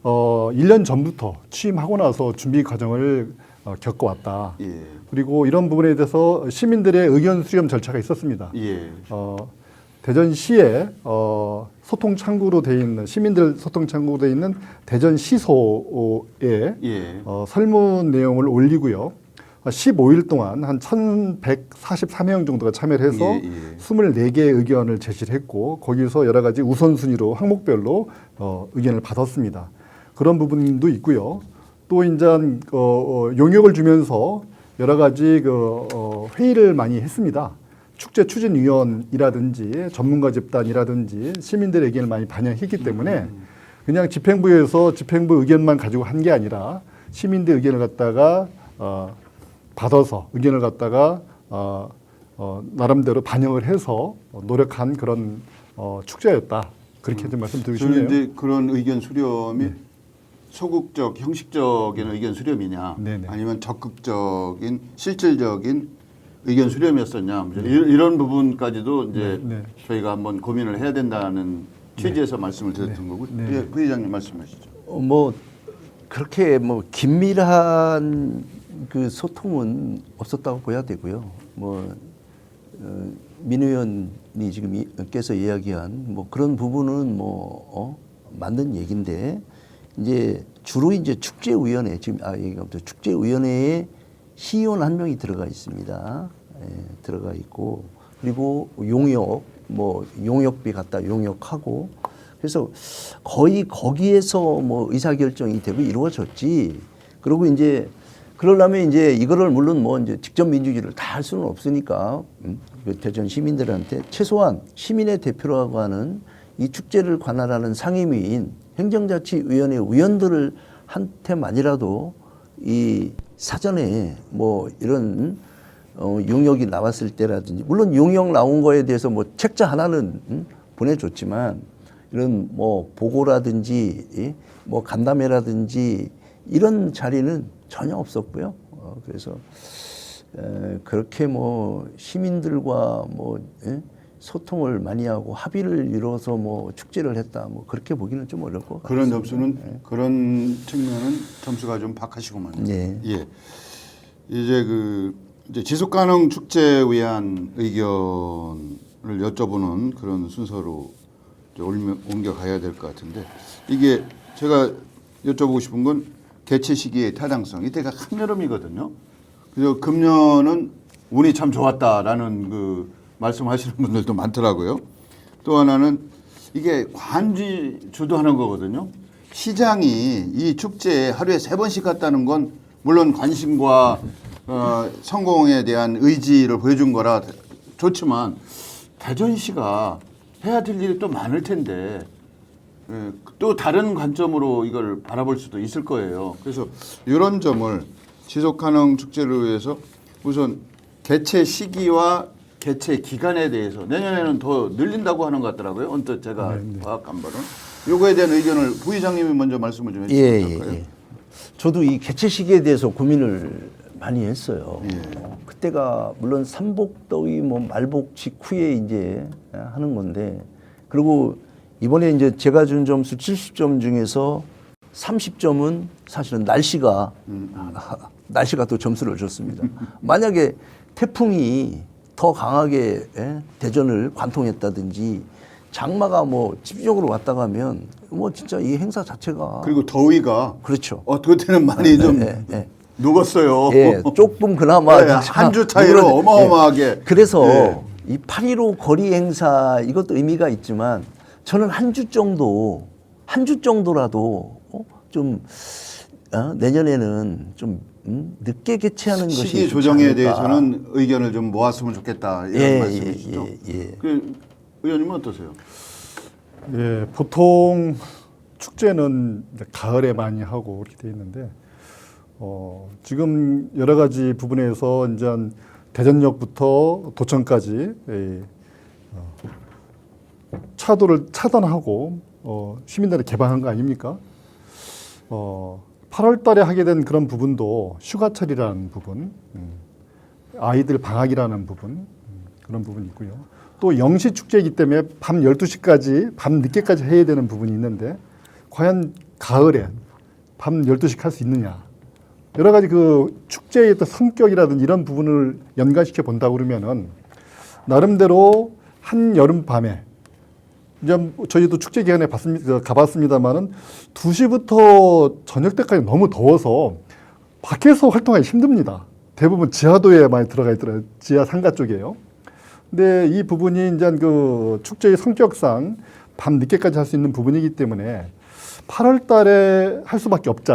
1년 전부터 취임하고 나서 준비 과정을 겪어왔다. 그리고 이런 부분에 대해서 시민들의 의견 수렴 절차가 있었습니다. 대전시에 소통 창구로 돼 있는 시민들 소통 창구로 돼 있는 대전시소에 설문 내용을 올리고요. 15일 동안 한 1,144명 정도가 참여를 해서 예, 예. 24개의 의견을 제시를 했고 거기서 여러 가지 우선순위로 항목별로 의견을 받았습니다. 그런 부분도 있고요. 또 이제 용역을 주면서 여러 가지 회의를 많이 했습니다. 축제 추진위원이라든지 전문가 집단이라든지 시민들의 의견을 많이 반영했기 때문에 그냥 집행부에서 집행부 의견만 가지고 한 게 아니라 시민들 의견을 갖다가 받아서 의견을 갖다가 나름대로 반영을 해서 노력한 그런 축제였다. 그렇게 좀 말씀드리고 싶네요. 그런데 그런 의견 수렴이 소극적, 형식적인 의견 수렴이냐, 네네. 아니면 적극적인, 실질적인 의견 수렴이었었냐, 이런 부분까지도 이제 네. 저희가 한번 고민을 해야 된다는 취지에서 말씀을 드렸던 거고, 네. 예, 부회장님 말씀하시죠. 뭐 그렇게 뭐 긴밀한 그 소통은 없었다고 봐야 되고요. 민 의원이 지금 께서 이야기한 뭐 그런 부분은 맞는 얘기인데 이제 주로 이제 축제위원회 지금 얘기하면 축제위원회에 시의원 한 명이 들어가 있습니다. 들어가 있고 그리고 용역비 갖다 용역하고 그래서 거의 거기에서 뭐 의사결정이 되고 이루어졌지. 그리고 이제 그러려면 이제 이거를 물론 뭐 이제 직접 민주주의를 다 할 수는 없으니까 그 대전 시민들한테 최소한 시민의 대표라고 하는 이 축제를 관할하는 상임위인 행정자치위원회 위원들을 한테만이라도 이 사전에 뭐 이런 용역이 나왔을 때라든지 물론 용역 나온 거에 대해서 뭐 책자 하나는 보내줬지만 이런 뭐 보고라든지 뭐 간담회라든지 이런 자리는 전혀 없었고요. 그래서 그렇게 뭐 시민들과 뭐 소통을 많이 하고 합의를 이뤄서 뭐 축제를 했다. 뭐 그렇게 보기는 좀 어려울 것 같습니다. 그런 점수는 그런 측면은 점수가 좀 박하시구만요. 네. 예. 이제 지속 가능 축제에 의한 의견을 여쭤보는 그런 순서로 이제 옮겨가야 될 것 같은데 이게 제가 여쭤보고 싶은 건 개최 시기의 타당성. 이때가 한여름이거든요. 그래서 금년은 운이 참 좋았다라는 그 말씀하시는 분들도 많더라고요. 또 하나는 이게 관지 주도하는 거거든요. 시장이 이 축제에 하루에 3번씩 갔다는 건 물론 관심과 성공에 대한 의지를 보여준 거라 좋지만 대전시가 해야 될 일이 또 많을 텐데 또 다른 관점으로 이걸 바라볼 수도 있을 거예요. 그래서 이런 점을 지속가능 축제를 위해서 우선 개최 시기와 개최 기간에 대해서 내년에는 더 늘린다고 하는 것 같더라고요. 언뜻 제가 파악한 바로는. 요거에 대한 의견을 부의장님이 먼저 말씀을 좀 해주시면 될까요? 저도 이 개최 시기에 대해서 고민을 많이 했어요. 그때가 물론 삼복더위 뭐 말복 직후에 이제 하는 건데 그리고 이번에 이제 제가 준 점수 70점 중에서 30점은 사실은 날씨가 또 점수를 줬습니다. 만약에 태풍이 더 강하게 대전을 관통했다든지 장마가 뭐 집중적으로 왔다 가면 뭐 진짜 이 행사 자체가 그리고 더위가 그렇죠. 그때는 많이 좀 녹았어요. 예, 조금 그나마 한 주 차이로 어마어마하게. 그래서 이 8.15 거리 행사 이것도 의미가 있지만 저는 한 주 정도라도 좀 내년에는 좀 늦게 개최하는 것이 시기 조정에 대해서는 의견을 좀 모았으면 좋겠다 이런 말씀이시죠. 그 의원님은 어떠세요? 예, 보통 축제는 이제 가을에 많이 하고 이렇게 돼 있는데 지금 여러 가지 부분에서 이제 대전역부터 도청까지 차도를 차단하고 시민들을 개방한 거 아닙니까? 8월 달에 하게 된 그런 부분도 휴가철이라는 부분, 아이들 방학이라는 부분, 그런 부분이 있고요. 또 영시 축제이기 때문에 밤 12시까지, 밤 늦게까지 해야 되는 부분이 있는데 과연 가을에 밤 12시까지 할 수 있느냐. 여러 가지 그 축제의 어떤 성격이라든지 이런 부분을 연관시켜 본다 그러면은 나름대로 한 여름 밤에 이제 저희도 축제 기간에 가봤습니다만은 2시부터 저녁 때까지 너무 더워서 밖에서 활동하기 힘듭니다. 대부분 지하도에 많이 들어가 있더라고요. 지하 상가 쪽이에요. 근데 이 부분이 이제 그 축제의 성격상 밤 늦게까지 할 수 있는 부분이기 때문에 8월 달에 할 수밖에 없지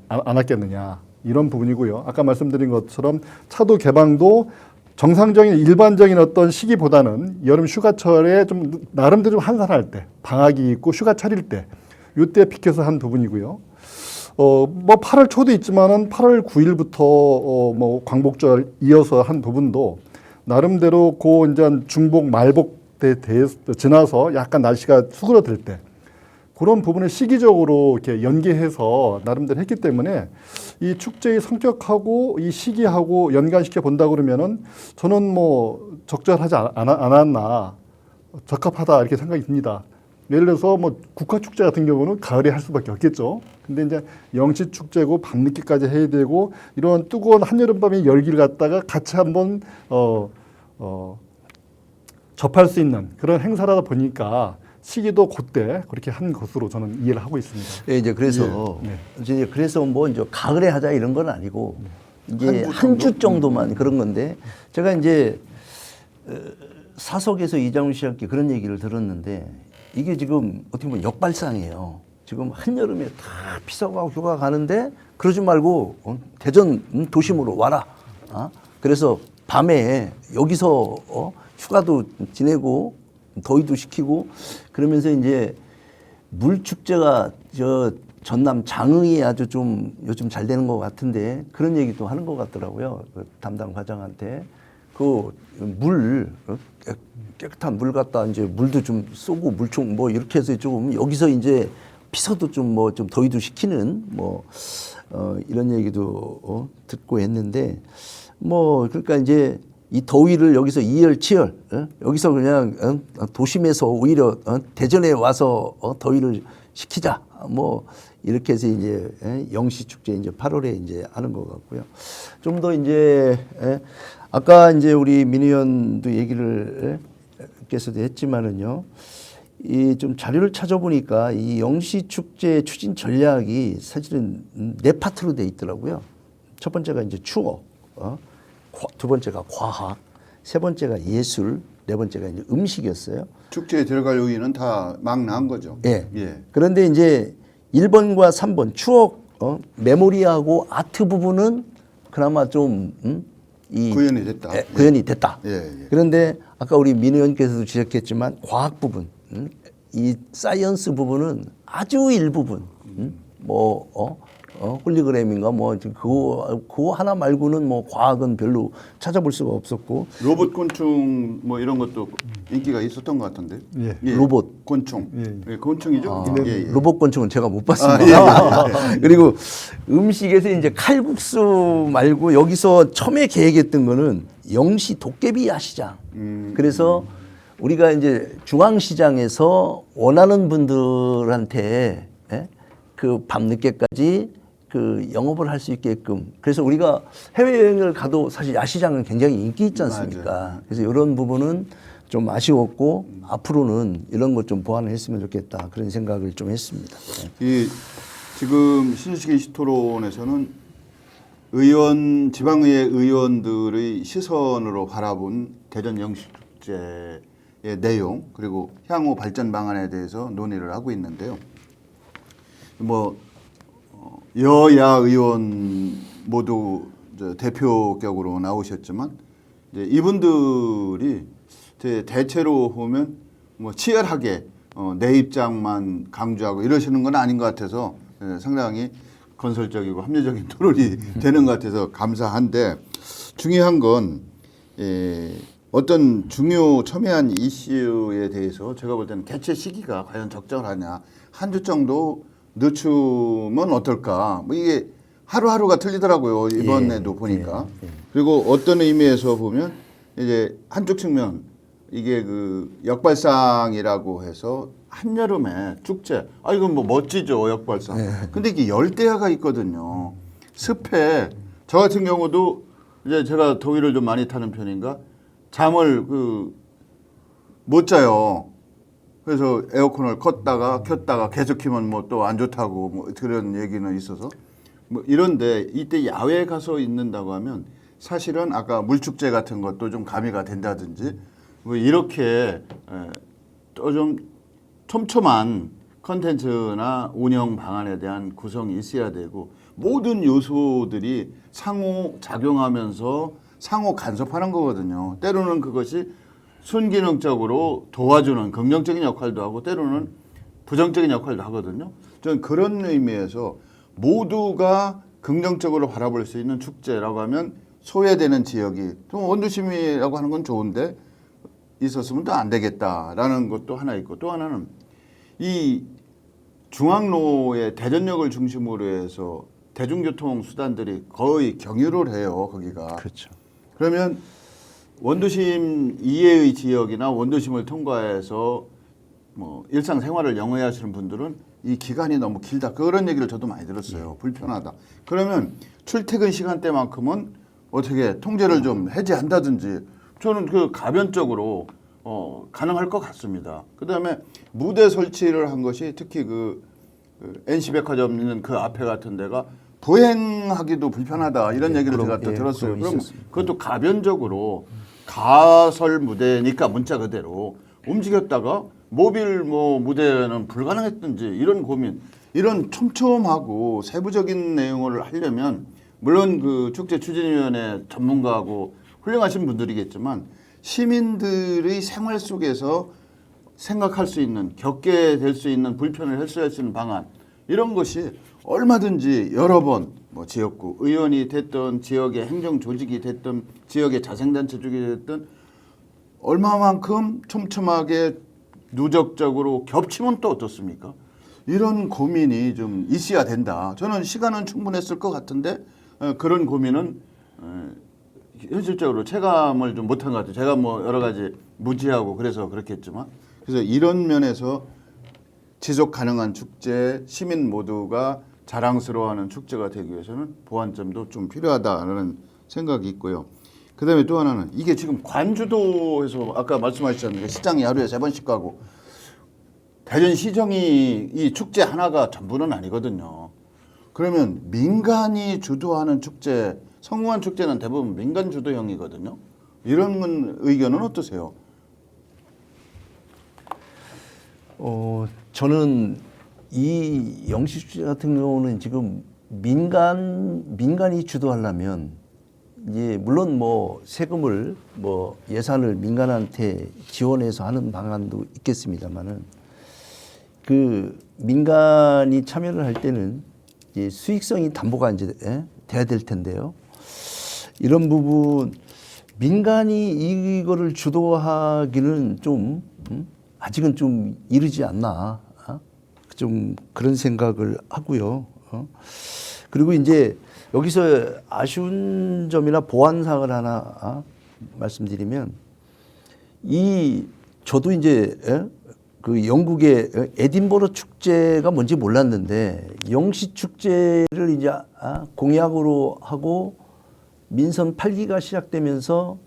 않았겠느냐. 이런 부분이고요. 아까 말씀드린 것처럼 차도 개방도 정상적인 일반적인 어떤 시기보다는 여름 휴가철에 좀 나름대로 좀 한산할 때, 방학이 있고 휴가철일 때, 이때 비켜서 한 부분이고요. 뭐 8월 초도 있지만은 8월 9일부터 뭐 광복절 이어서 한 부분도 나름대로 고 이제 중복 말복 때 지나서 약간 날씨가 수그러들 때 그런 부분을 시기적으로 이렇게 연계해서 나름대로 했기 때문에 이 축제의 성격하고 이 시기하고 연관시켜 본다 그러면은 저는 뭐 적절하지 않았나, 적합하다 이렇게 생각이 듭니다. 예를 들어서 뭐 국화축제 같은 경우는 가을에 할 수밖에 없겠죠. 근데 이제 영시축제고 밤늦게까지 해야 되고 이런 뜨거운 한여름밤의 열기를 갖다가 같이 한번 접할 수 있는 그런 행사라다 보니까 시기도 그때 그렇게 한 것으로 저는 이해를 하고 있습니다. 예, 이제 그래서 이제 그래서 뭐 이제 가을에 하자 이런 건 아니고 이제 한 주 정도만 그런 건데 제가 이제 사석에서 이장훈 씨한테 그런 얘기를 들었는데 이게 지금 어떻게 보면 역발상이에요. 지금 한여름에 다 피서가고 휴가 가는데 그러지 말고 대전 도심으로 와라. 그래서 밤에 여기서 휴가도 지내고 더위도 식히고 그러면서 이제 물축제가 저 전남 장흥이 아주 좀 요즘 잘 되는 것 같은데 그런 얘기도 하는 것 같더라고요. 그 담당 과장한테 그 물 깨끗한 물 갖다 이제 물도 좀 쏘고 물총 뭐 이렇게 해서 조금 여기서 이제 피서도 좀 뭐 좀 더위도 식히는 뭐 이런 얘기도 듣고 했는데 뭐 그러니까 이제 이 더위를 여기서 이열치열 여기서 그냥 도심에서 오히려 대전에 와서 더위를 식히자 뭐 이렇게 해서 이제 영시축제 이제 8월에 이제 하는 것 같고요. 좀 더 이제 아까 이제 우리 민 의원도 얘기를 께서도 했지만은요. 이 좀 자료를 찾아보니까 이 영시축제 추진 전략이 사실은 네 파트로 돼 있더라고요. 첫 번째가 이제 추억, 두 번째가 과학, 세 번째가 예술, 네 번째가 이제 음식이었어요. 축제에 들어갈 요인은 다 막 나온 거죠. 예. 예. 그런데 이제 1번과 3번 추억, 메모리하고 아트 부분은 그나마 좀 구현이 됐다. 구현이 됐다. 예, 예. 그런데 아까 우리 민 의원께서도 지적했지만 과학 부분, 이 사이언스 부분은 아주 일부분, 홀리그램인가 뭐 그거 하나 말고는 뭐 과학은 별로 찾아볼 수가 없었고 로봇 곤충 뭐 이런 것도 인기가 있었던 것 같은데. 예. 로봇 곤충. 예. 예, 곤충이죠. 예, 예. 로봇 곤충은 제가 못 봤습니다. 예. 그리고 음식에서 이제 칼국수 말고 여기서 처음에 계획했던 거는 영시 도깨비 야시장. 그래서 우리가 이제 중앙시장에서 원하는 분들한테 그 밤늦게까지 그 영업을 할 수 있게끔 그래서 우리가 해외여행을 가도 사실 야시장은 굉장히 인기 있지 않습니까? 맞아요. 그래서 이런 부분은 좀 아쉬웠고 앞으로는 이런 것 좀 보완을 했으면 좋겠다 그런 생각을 좀 했습니다. 이 지금 신식의 시토론에서는 지방의회 의원들의 시선으로 바라본 대전 영시축제의 내용 그리고 향후 발전 방안에 대해서 논의를 하고 있는데요. 뭐 여야 의원 모두 대표격으로 나오셨지만 이제 이분들이 대체로 보면 뭐 치열하게 내 입장만 강조하고 이러시는 건 아닌 것 같아서 상당히 건설적이고 합리적인 토론이 되는 것 같아서 감사한데 중요한 건 어떤 첨예한 이슈에 대해서 제가 볼 때는 개최 시기가 과연 적절하냐 한 주 정도 늦추면 어떨까 뭐 이게 하루하루가 틀리더라고요 이번에도 보니까 그리고 어떤 의미에서 보면 이제 한쪽 측면 이게 그 역발상이라고 해서 한여름에 축제 이건 뭐 멋지죠 역발상 근데 이게 열대야가 있거든요 습해 저 같은 경우도 이제 제가 더위를 좀 많이 타는 편인가 잠을 못 자요. 그래서 에어컨을 켰다가 계속 키면 뭐 또 안 좋다고 뭐 그런 얘기는 있어서 뭐 이런데 이때 야외에 가서 있는다고 하면 사실은 아까 물축제 같은 것도 좀 가미가 된다든지 뭐 이렇게 또 좀 촘촘한 컨텐츠나 운영 방안에 대한 구성이 있어야 되고 모든 요소들이 상호 작용하면서 상호 간섭하는 거거든요. 때로는 그것이 순기능적으로 도와주는 긍정적인 역할도 하고 때로는 부정적인 역할도 하거든요. 저는 그런 의미에서 모두가 긍정적으로 바라볼 수 있는 축제라고 하면 소외되는 지역이 좀 원도심이라고 하는 건 좋은데 있었으면 또 안 되겠다라는 것도 하나 있고 또 하나는 이 중앙로의 대전역을 중심으로 해서 대중교통 수단들이 거의 경유를 해요. 거기가. 그렇죠. 그러면 원도심 이외의 지역이나 원도심을 통과해서 뭐 일상생활을 영위하시는 분들은 이 기간이 너무 길다. 그런 얘기를 저도 많이 들었어요. 불편하다. 그러면 출퇴근 시간대만큼은 어떻게 통제를 좀 해제한다든지 저는 그 가변적으로 가능할 것 같습니다. 그다음에 무대 설치를 한 것이 특히 그 NC백화점 있는 그 앞에 같은 데가 보행하기도 불편하다 이런 얘기를 제가 또 들었어요. 그럼 그것도 가변적으로 가설 무대니까 문자 그대로 움직였다가 모빌 뭐 무대는 불가능했든지 이런 고민, 이런 촘촘하고 세부적인 내용을 하려면 물론 그 축제 추진위원회 전문가하고 훌륭하신 분들이겠지만 시민들의 생활 속에서 생각할 수 있는 겪게 될 수 있는 불편을 해소할 수 있는 방안 이런 것이 얼마든지 여러 번 뭐 지역구 의원이 됐든 지역의 행정 조직이 됐든 지역의 자생단체 쪽이 됐든 얼마만큼 촘촘하게 누적적으로 겹치면 또 어떻습니까? 이런 고민이 좀 있어야 된다. 저는 시간은 충분했을 것 같은데 그런 고민은 현실적으로 체감을 좀 못한 것 같아요. 제가 뭐 여러 가지 무지하고 그래서 그렇겠지만 그래서 이런 면에서 지속 가능한 축제, 시민 모두가 자랑스러워하는 축제가 되기 위해서는 보완점도 좀 필요하다는 생각이 있고요. 그다음에 또 하나는 이게 지금 관주도에서 아까 말씀하셨잖아요. 시장이 하루에 3번씩 가고 대전시정이 이 축제 하나가 전부는 아니거든요. 그러면 민간이 주도하는 축제, 성공한 축제는 대부분 민간 주도형이거든요. 이런 의견은 어떠세요? 저는 이 영시축제 같은 경우는 지금 민간이 주도하려면 이제 물론 뭐 세금을 뭐 예산을 민간한테 지원해서 하는 방안도 있겠습니다만은 그 민간이 참여를 할 때는 이제 수익성이 담보가 이제 돼야 될 텐데요. 이런 부분 민간이 이거를 주도하기는 좀 아직은 좀 이르지 않나. 좀 그런 생각을 하고요. 그리고 이제 여기서 아쉬운 점이나 보완사항을 하나 말씀드리면 저도 이제 그 영국의 에딘버러 축제가 뭔지 몰랐는데 영시 축제를 이제 공약으로 하고 민선 8기가 시작되면서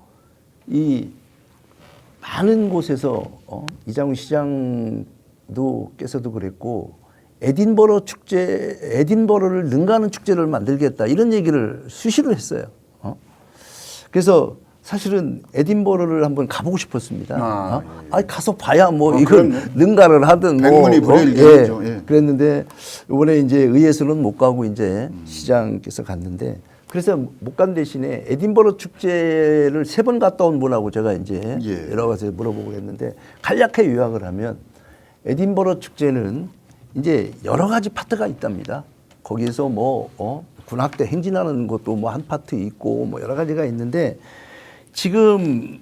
이 많은 곳에서 이장훈 시장께서도 그랬고 에딘버러를 능가하는 축제를 만들겠다 이런 얘기를 수시로 했어요. 그래서 사실은 에딘버러를 한번 가보고 싶었습니다. 가서 봐야 뭐 이걸 능가를 하든 백문이 불여일견이죠. 예. 그랬는데 이번에 이제 의회에서는 못 가고 이제 시장께서 갔는데 그래서 못 간 대신에 에딘버러 축제를 3번 갔다 온 분하고 제가 이제 여러 가지 물어보고 했는데 간략하게 요약을 하면 에딘버러 축제는 이제 여러 가지 파트가 있답니다. 거기에서 뭐 군악대 행진하는 것도 뭐 한 파트 있고 뭐 여러 가지가 있는데 지금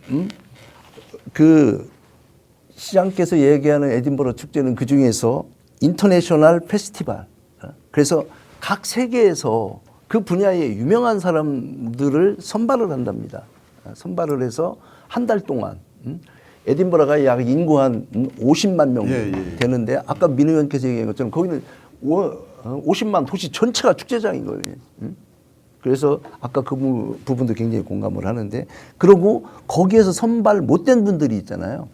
그 시장께서 얘기하는 에딘버러 축제는 그 중에서 인터내셔널 페스티벌. 그래서 각 세계에서 그 분야에 유명한 사람들을 선발을 한답니다. 선발을 해서 한 달 동안 에딘버러가 약 인구 한 50만 명 되는데 아까 민 의원께서 얘기한 것처럼 거기는 50만 도시 전체가 축제장인 거예요. 그래서 아까 그 부분도 굉장히 공감을 하는데 그러고 거기에서 선발 못된 분들이 있잖아요.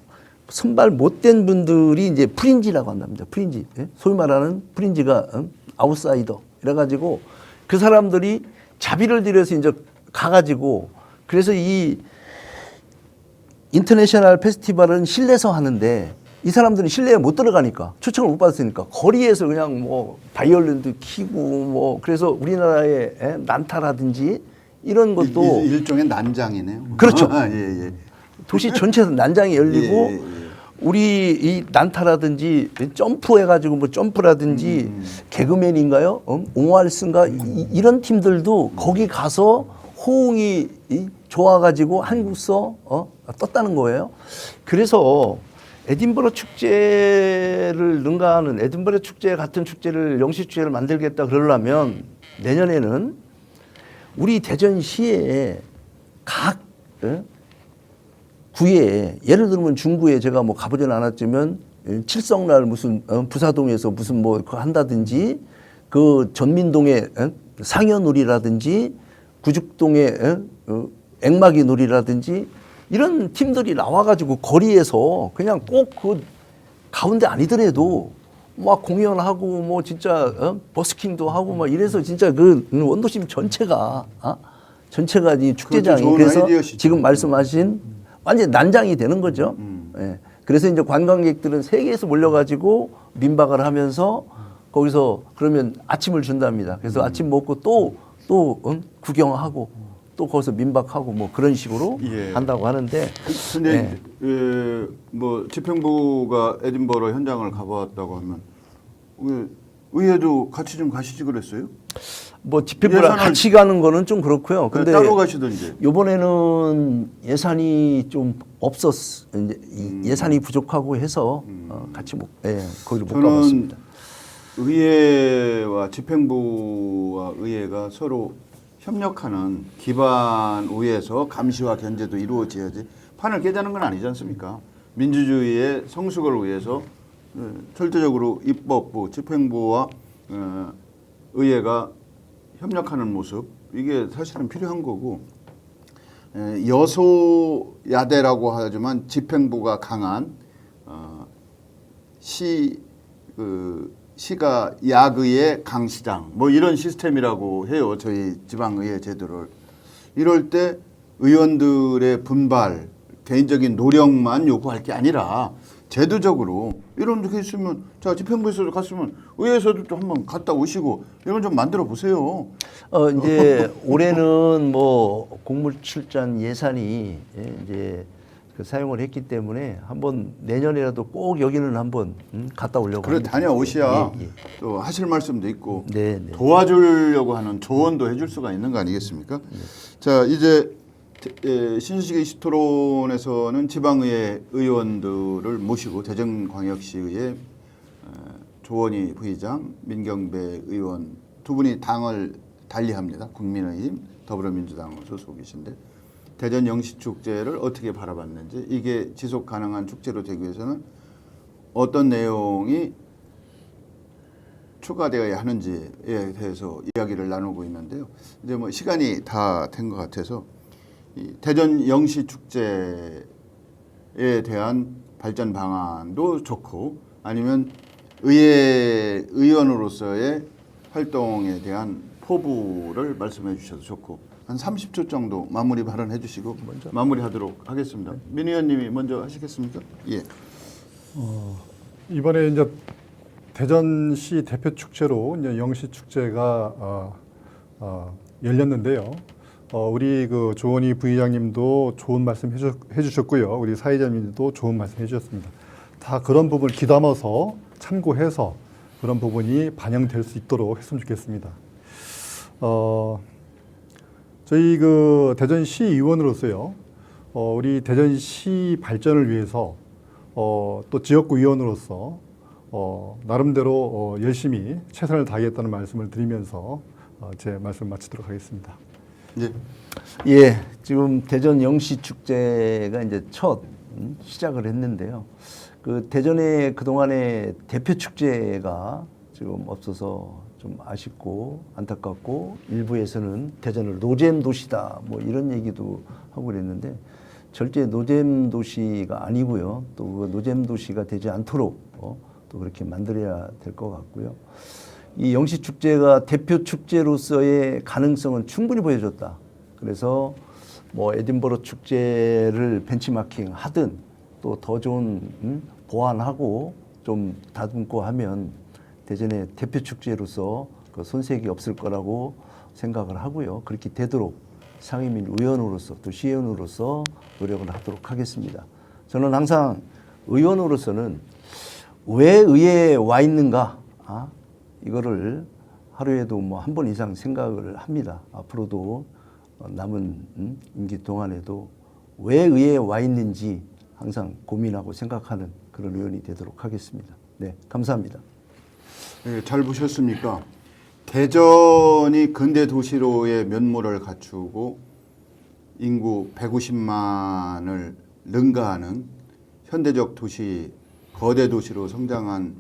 선발 못된 분들이 이제 프린지라고 한답니다. 프린지. 소위 말하는 프린지가 아웃사이더. 이래가지고 그 사람들이 자비를 들여서 이제 가가지고 그래서 이 인터내셔널 페스티벌은 실내에서 하는데 이 사람들은 실내에 못 들어가니까 초청을 못 받았으니까 거리에서 그냥 뭐 바이올린도 키고 뭐 그래서 우리나라의 난타라든지 이런 것도 일종의 난장이네요. 그렇죠. 예. 도시 전체에서 난장이 열리고 예. 우리 이 난타라든지 점프해가지고 뭐 점프라든지 개그맨인가요? 옹알스인가 이런 팀들도 거기 가서 호응이 좋아가지고 한국서 떴다는 거예요. 그래서 에딘버러 축제를 능가하는 에딘버러 축제 같은 축제를 영시축제를 만들겠다 그러려면 내년에는 우리 대전시에 각 구에 예를 들면 중구에 제가 뭐 가보진 않았지만 칠성날 무슨 부사동에서 무슨 뭐 한다든지 그 전민동에 상여놀이라든지 구죽동에 액마기 놀이라든지 이런 팀들이 나와가지고 거리에서 그냥 꼭 그 가운데 아니더라도 막 공연하고 뭐 진짜 버스킹도 하고 막 이래서 진짜 그 원도심 전체가 이 축제장이 좋은 그래서 아이디어시죠. 지금 말씀하신 완전 난장이 되는 거죠. 예. 그래서 이제 관광객들은 세계에서 몰려가지고 민박을 하면서 거기서 그러면 아침을 준답니다. 그래서 아침 먹고 또 구경하고 또 거기서 민박하고 뭐 그런 식으로 예. 한다고 하는데. 근데 뭐 집행부가 에딘버러 현장을 가봤다고 하면 의회도 같이 좀 가시지 그랬어요? 뭐 집행부랑 예산을- 같이 가는 거는 좀 그렇고요. 근데 따로 가시던지. 이번에는 예산이 좀 없었, 이제 예산이 부족하고 해서 같이 거기를 못 저는 가봤습니다. 의회와 집행부와 의회가 서로 협력하는 기반 위에서 감시와 견제도 이루어져야지 판을 깨자는 건 아니지 않습니까? 민주주의의 성숙을 위해서 절대적으로 입법부, 집행부와 의회가 협력하는 모습 이게 사실은 필요한 거고 여소야대라고 하지만 집행부가 강한 시가 약의의 강시장 뭐 이런 시스템이라고 해요. 저희 지방의회 제도를. 이럴 때 의원들의 분발, 개인적인 노력만 요구할 게 아니라 제도적으로 이런 게 있으면 자 집행부에서도 갔으면 의회에서도 또 한번 갔다 오시고 이런 좀 만들어 보세요. 이제 올해는 뭐 공물 출전 예산이 이제 그 사용을 했기 때문에 한번 내년에라도 꼭 여기는 한번 갔다 오려고 그래 합니다. 다녀오셔야 예. 또 하실 말씀도 있고 네. 도와주려고 하는 조언도 해줄 수가 있는 거 아니겠습니까? 자 이제 신시계 이슈토론에서는 지방의회 의원들을 모시고 대전광역시의회 조원희 부의장, 민경배 의원 두 분이 당을 달리합니다. 국민의힘, 더불어민주당 소속이신데 대전 영시축제를 어떻게 바라봤는지 이게 지속 가능한 축제로 되기 위해서는 어떤 내용이 추가되어야 하는지에 대해서 이야기를 나누고 있는데요. 이제 뭐 시간이 다 된 것 같아서 이 대전 영시축제에 대한 발전 방안도 좋고 아니면 의원으로서의 활동에 대한 포부를 말씀해 주셔도 좋고 한 30초 정도 마무리 발언해 주시고 마무리하도록 하겠습니다. 민 의원님이 먼저 하시겠습니까? 예. 이번에 이제 대전시 대표 축제로 이제 영시 축제가 열렸는데요. 우리 그 조원희 부의장님도 좋은 말씀 해주셨고요. 우리 사회자님도 좋은 말씀 해주셨습니다. 다 그런 부분을 귀담아서 참고해서 그런 부분이 반영될 수 있도록 했으면 좋겠습니다. 저희 그 대전시 의원으로서요, 우리 대전시 발전을 위해서 또 지역구 의원으로서 나름대로 열심히 최선을 다하겠다는 말씀을 드리면서 제 말씀 마치도록 하겠습니다. 예, 지금 대전 영시 축제가 이제 첫 시작을 했는데요. 그 대전에 그동안에 대표 축제가 지금 없어서 좀 아쉽고 안타깝고 일부에서는 대전을 노잼 도시다 뭐 이런 얘기도 하고 그랬는데 절대 노잼 도시가 아니고요. 또 그 노잼 도시가 되지 않도록 또 그렇게 만들어야 될 것 같고요. 이 영시 축제가 대표 축제로서의 가능성은 충분히 보여줬다. 그래서 뭐 에딘버러 축제를 벤치마킹 하든 또 더 좋은 보완하고 좀 다듬고 하면 대전의 대표 축제로서 그 손색이 없을 거라고 생각을 하고요. 그렇게 되도록 상임위 의원으로서 또 시의원으로서 노력을 하도록 하겠습니다. 저는 항상 의원으로서는 왜 의회에 와 있는가, 이거를 하루에도 뭐 한 번 이상 생각을 합니다. 앞으로도 남은 임기 동안에도 왜 의회에 와 있는지 항상 고민하고 생각하는 그런 의원이 되도록 하겠습니다. 네, 감사합니다. 네, 잘 보셨습니까? 대전이 근대 도시로의 면모를 갖추고 인구 150만을 능가하는 현대적 도시, 거대 도시로 성장한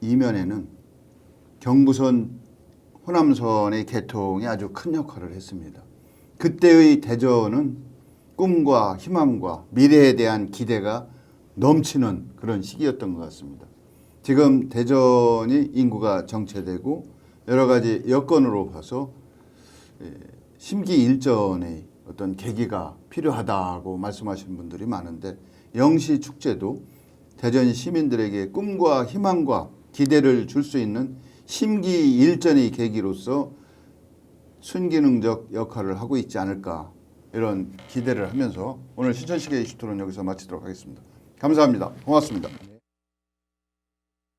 이면에는 경부선, 호남선의 개통이 아주 큰 역할을 했습니다. 그때의 대전은 꿈과 희망과 미래에 대한 기대가 넘치는 그런 시기였던 것 같습니다. 지금 대전이 인구가 정체되고 여러 가지 여건으로 봐서 심기일전의 어떤 계기가 필요하다고 말씀하시는 분들이 많은데, 영시축제도 대전 시민들에게 꿈과 희망과 기대를 줄 수 있는 심기일전의 계기로서 순기능적 역할을 하고 있지 않을까, 이런 기대를 하면서 오늘 신천시계 이슈토론 여기서 마치도록 하겠습니다. 감사합니다. 고맙습니다.